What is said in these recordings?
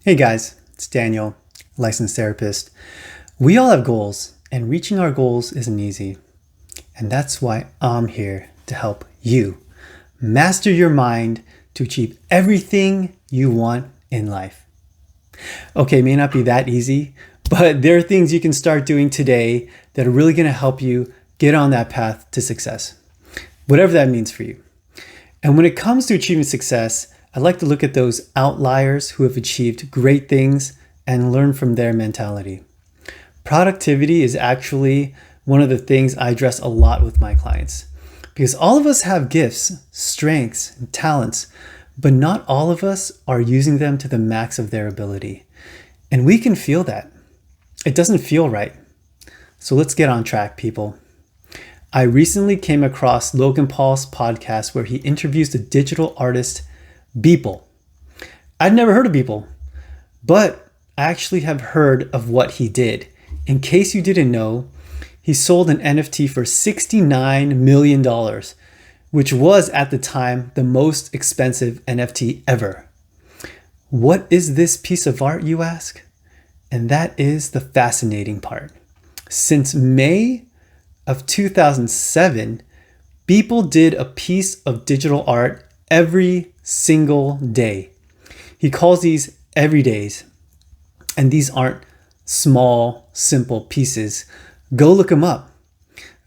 Hey guys, it's Daniel, licensed therapist. We all have goals, and reaching our goals isn't easy. And that's why I'm here to help you master your mind to achieve everything you want in life. Okay, it may not be that easy, but there are things you can start doing today that are really going to help you get on that path to success, whatever that means for you. And when it comes to achieving success, I like to look at those outliers who have achieved great things and learn from their mentality. Productivity is actually one of the things I address a lot with my clients because all of us have gifts, strengths, and talents, but not all of us are using them to the max of their ability. And we can feel that. It doesn't feel right. So let's get on track, people. I recently came across Logan Paul's podcast where he interviews the digital artist Beeple. I'd never heard of Beeple, but I actually have heard of what he did. In case you didn't know, he sold an NFT for $69 million, which was at the time the most expensive NFT ever. What is this piece of art, you ask? And that is the fascinating part. Since May of 2007, Beeple did a piece of digital art every single day. He calls these everydays, and these aren't small, simple pieces. Go look them up.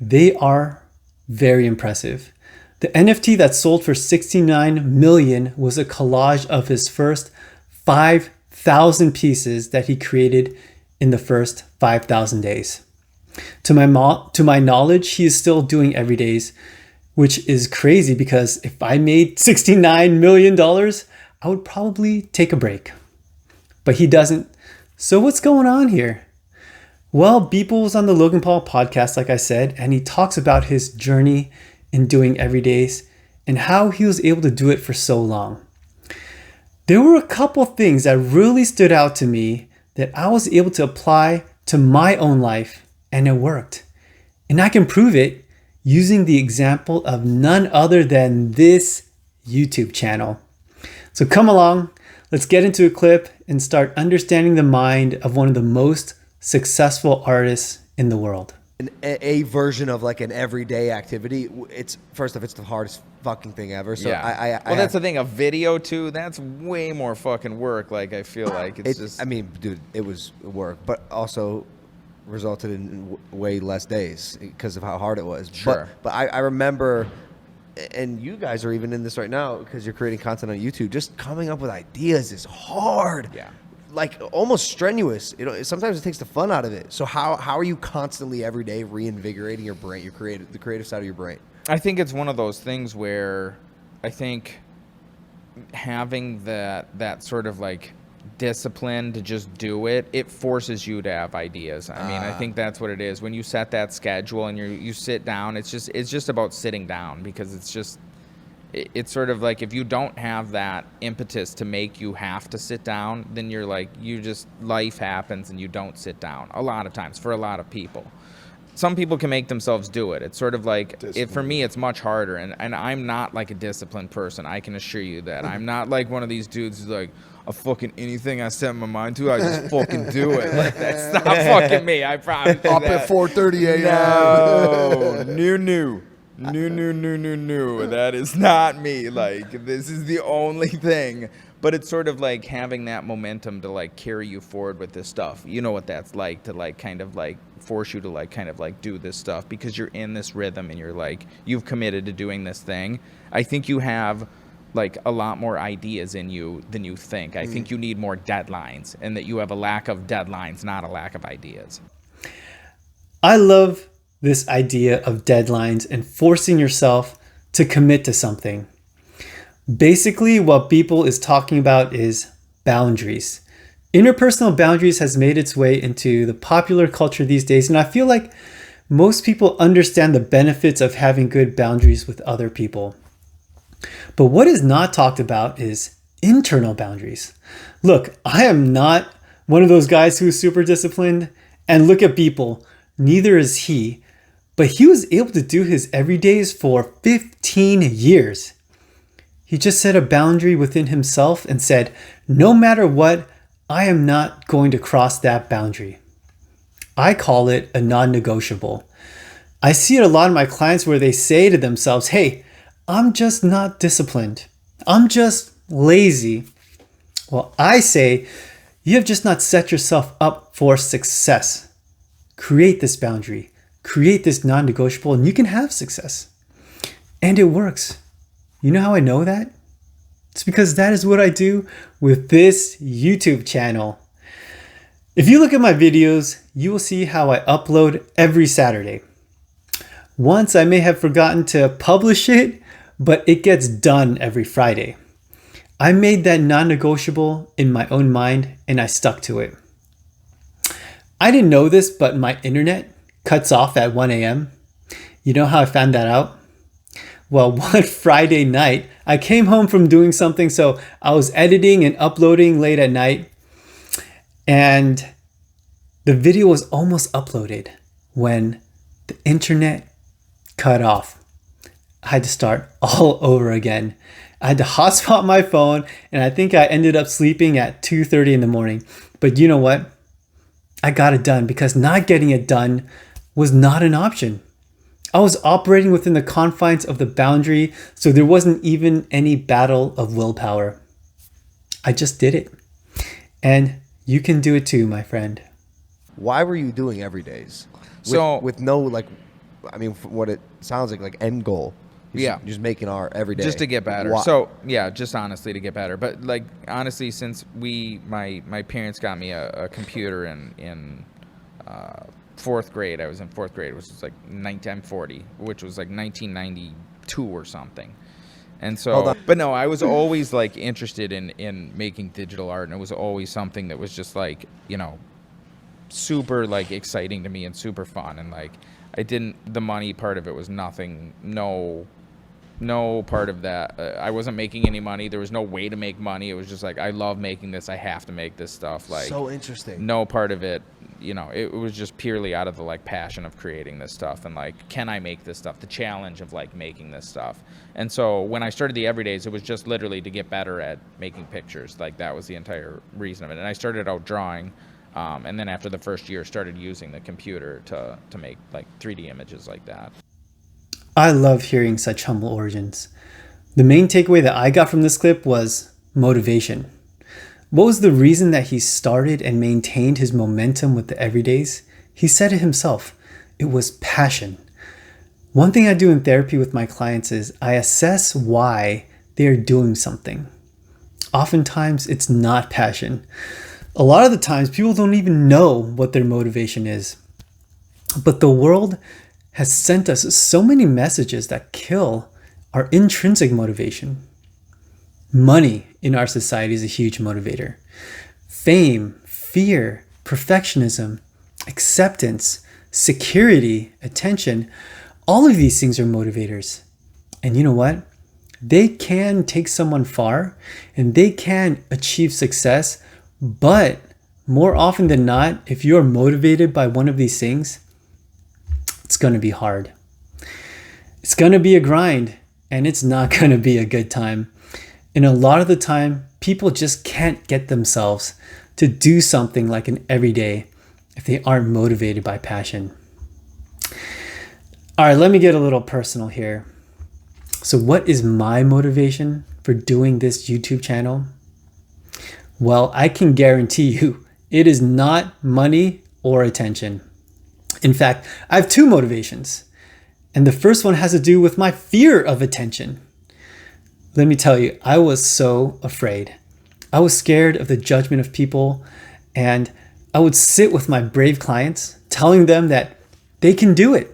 They are very impressive. The NFT that sold for $69 million was a collage of his first 5,000 pieces that he created in the first 5,000 days. To my knowledge, he is still doing everydays, which is crazy because if I made $69 million, I would probably take a break. But he doesn't. So what's going on here? Well, Beeple was on the Logan Paul podcast, like I said, and he talks about his journey in doing everydays and how he was able to do it for so long. There were a couple things that really stood out to me that I was able to apply to my own life, and it worked. And I can prove it using the example of none other than this YouTube channel. So come along, let's get into a clip and start understanding the mind of one of the most successful artists in the world. A version of like an everyday activity. It's first off, it's the hardest fucking thing ever. So yeah. That's the thing. A video too. That's way more fucking work. Like I feel like it's just. I mean, dude, it was work, but also resulted in way less days because of how hard it was. Sure. But I remember, and you guys are even in this right now because you're creating content on YouTube. Just coming up with ideas is hard. Yeah. Like almost strenuous. You know, sometimes it takes the fun out of it. So how are you constantly every day reinvigorating your brain, the creative side of your brain? I think it's one of those things where I think having that sort of like discipline to just do it, it forces you to have ideas. I mean, I think that's what it is. When you set that schedule and you sit down, it's just about sitting down because it's sort of like if you don't have that impetus to make you have to sit down, then you're like, life happens and you don't sit down a lot of times for a lot of people. Some people can make themselves do it. It's sort of like, for me, it's much harder. And I'm not like a disciplined person. I can assure you that. I'm not like one of these dudes who's like, a fucking anything I set my mind to, I just fucking do it. Like, that's not fucking me. I promise you Up that. at 4:30 a.m. No. That is not me. Like, this is the only thing. But it's sort of like having that momentum to like carry you forward with this stuff. You know what that's like to like kind of like force you to like kind of like do this stuff because you're in this rhythm and you're like, you've committed to doing this thing. I think you have like a lot more ideas in you than you think. I think you need more deadlines and that you have a lack of deadlines, not a lack of ideas. I love this idea of deadlines and forcing yourself to commit to something. Basically, what Beeple is talking about is boundaries. Interpersonal boundaries has made its way into the popular culture these days, and I feel like most people understand the benefits of having good boundaries with other people. But what is not talked about is internal boundaries. Look, I am not one of those guys who's super disciplined, and look at Beeple, neither is he, but he was able to do his everydays for 15 years. He just set a boundary within himself and said, no matter what, I am not going to cross that boundary. I call it a non-negotiable. I see it a lot in my clients where they say to themselves, hey, I'm just not disciplined. I'm just lazy. Well, I say, you have just not set yourself up for success. Create this boundary, create this non-negotiable, and you can have success. And it works. You know how I know that? It's because that is what I do with this YouTube channel. If you look at my videos, you will see how I upload every Saturday. Once I may have forgotten to publish it, but it gets done every Friday. I made that non-negotiable in my own mind and I stuck to it. I didn't know this, but my internet cuts off at 1 a.m. You know how I found that out? Well, one Friday night, I came home from doing something, so I was editing and uploading late at night, and the video was almost uploaded when the internet cut off. I had to start all over again. I had to hotspot my phone, and I think I ended up sleeping at 2:30 in the morning. But you know what? I got it done because not getting it done was not an option. I was operating within the confines of the boundary, so there wasn't even any battle of willpower. I just did it. And you can do it too, my friend. Why were you doing everydays? With no, like, I mean, what it sounds like end goal. Just making art every day. Just to get better. Why? So yeah, just honestly to get better. But like honestly, since my parents got me a computer in fourth grade, I was in fourth grade, which was like 1940, which was like 1992 or something. And so, but no, I was always like interested in making digital art, and it was always something that was just like, you know, super like exciting to me and super fun. And like the money part of it was nothing, no part of that. I wasn't making any money. There was no way to make money. It was just like, I love making this. I have to make this stuff. Like, so interesting. No part of it, you know, it was just purely out of the like passion of creating this stuff and like, can I make this stuff? The challenge of like making this stuff. And so when I started the Everydays, it was just literally to get better at making pictures. Like that was the entire reason of it. And I started out drawing. And then after the first year, started using the computer to make like 3D images like that. I love hearing such humble origins. The main takeaway that I got from this clip was motivation. What was the reason that he started and maintained his momentum with the Everydays? He said it himself. It was passion. One thing I do in therapy with my clients is I assess why they are doing something. Oftentimes, it's not passion. A lot of the times, people don't even know what their motivation is. But the world has sent us so many messages that kill our intrinsic motivation. Money in our society is a huge motivator. Fame, fear, perfectionism, acceptance, security, attention, all of these things are motivators. And you know what? They can take someone far and they can achieve success, but more often than not, if you're motivated by one of these things, it's going to be hard. It's going to be a grind, and it's not going to be a good time. And a lot of the time, people just can't get themselves to do something like an everyday if they aren't motivated by passion. All right, let me get a little personal here. So what is my motivation for doing this YouTube channel? Well, I can guarantee you it is not money or attention. In fact, I have two motivations. And the first one has to do with my fear of attention. Let me tell you, I was so afraid. I was scared of the judgment of people, and I would sit with my brave clients, telling them that they can do it.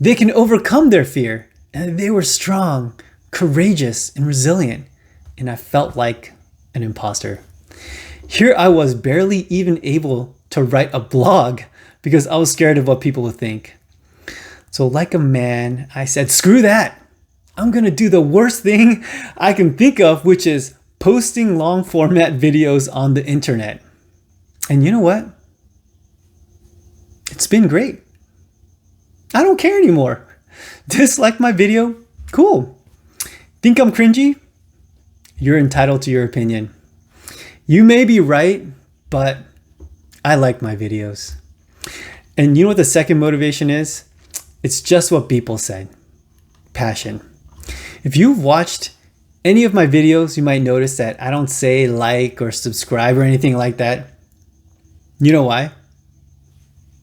They can overcome their fear, and they were strong, courageous, and resilient. And I felt like an imposter. Here I was barely even able to write a blog because I was scared of what people would think. So like a man, I said, screw that. I'm going to do the worst thing I can think of, which is posting long format videos on the internet. And you know what? It's been great. I don't care anymore. Dislike my video? Cool. Think I'm cringy? You're entitled to your opinion. You may be right, but I like my videos. And you know what the second motivation is? It's just what Beeple said. Passion. If you've watched any of my videos, you might notice that I don't say like or subscribe or anything like that. You know why?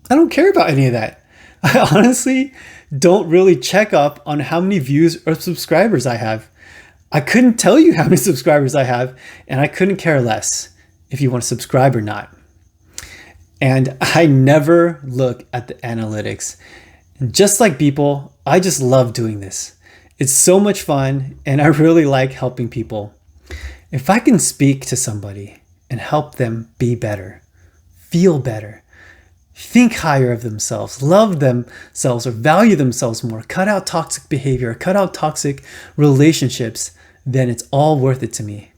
I don't care about any of that. I honestly don't really check up on how many views or subscribers I have. I couldn't tell you how many subscribers I have, and I couldn't care less if you want to subscribe or not. And I never look at the analytics. And just like people, I just love doing this. It's so much fun, and I really like helping people. If I can speak to somebody and help them be better, feel better, think higher of themselves, love themselves, or value themselves more, cut out toxic behavior, cut out toxic relationships, then it's all worth it to me.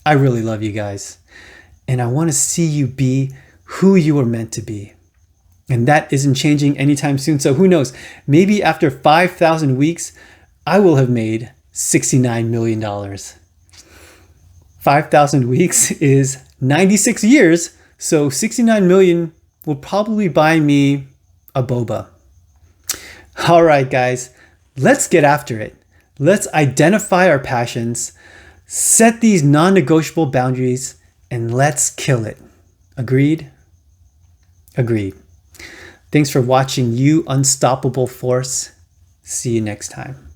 I really love you guys, and I want to see you be who you were meant to be. And that isn't changing anytime soon. So who knows? Maybe after 5,000 weeks, I will have made $69 million. 5,000 weeks is 96 years. So 69 million will probably buy me a boba. All right, guys, let's get after it. Let's identify our passions, set these non-negotiable boundaries, and let's kill it. Agreed? Agreed. Thanks for watching, you unstoppable force. See you next time.